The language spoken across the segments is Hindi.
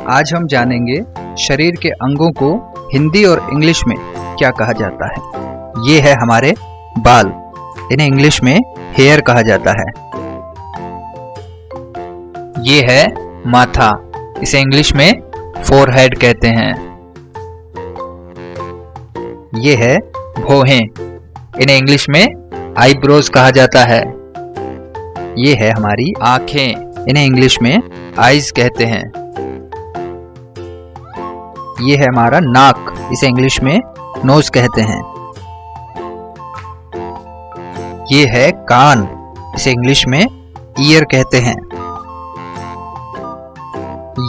आज हम जानेंगे शरीर के अंगों को हिंदी और इंग्लिश में क्या कहा जाता है। ये है हमारे बाल, इन्हें इंग्लिश में हेयर कहा जाता है। ये है माथा, इसे इंग्लिश में फोरहेड कहते हैं। ये है भौहें, इन्हें इंग्लिश में आईब्रोज कहा जाता है। ये है हमारी आंखें, इन्हें इंग्लिश में आईज कहते हैं। ये है हमारा नाक, इसे इंग्लिश में नोज कहते हैं। ये है कान, इसे इंग्लिश में ईयर कहते हैं।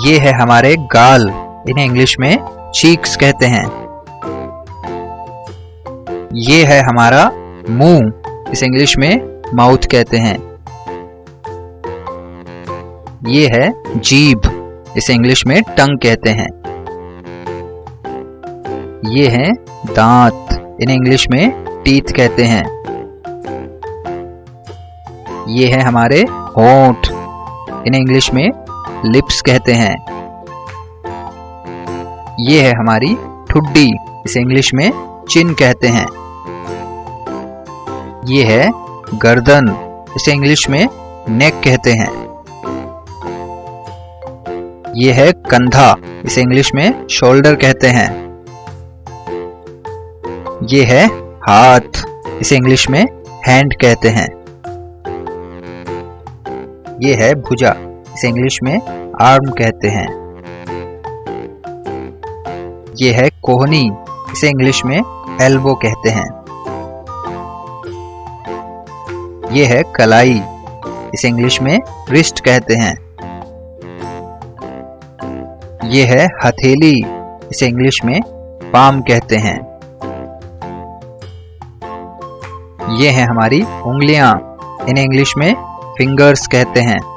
ये है हमारे गाल, इन्हें इंग्लिश में चीक्स कहते हैं। ये है हमारा मुंह, इसे इंग्लिश में माउथ कहते हैं। ये है जीभ, इसे इंग्लिश में टंग कहते हैं। ये है दांत, इन्हें इंग्लिश में टीथ कहते हैं। ये है हमारे होंठ, इन्हें इंग्लिश में लिप्स कहते हैं। ये है हमारी ठुड्डी, इसे इंग्लिश में चिन कहते हैं। ये है गर्दन, इसे इंग्लिश में नेक कहते हैं। ये है कंधा, इसे इंग्लिश में शोल्डर कहते हैं। ये है हाथ, इसे इंग्लिश में हैंड कहते हैं। ये है भुजा, इसे इंग्लिश में आर्म कहते हैं। ये है कोहनी, इसे इंग्लिश में एल्बो कहते हैं। ये है कलाई, इसे इंग्लिश में रिस्ट कहते हैं। ये है हथेली, इसे इंग्लिश में पाम कहते हैं। ये है हमारी उंगलियां, इन्हें इंग्लिश में फिंगर्स कहते हैं।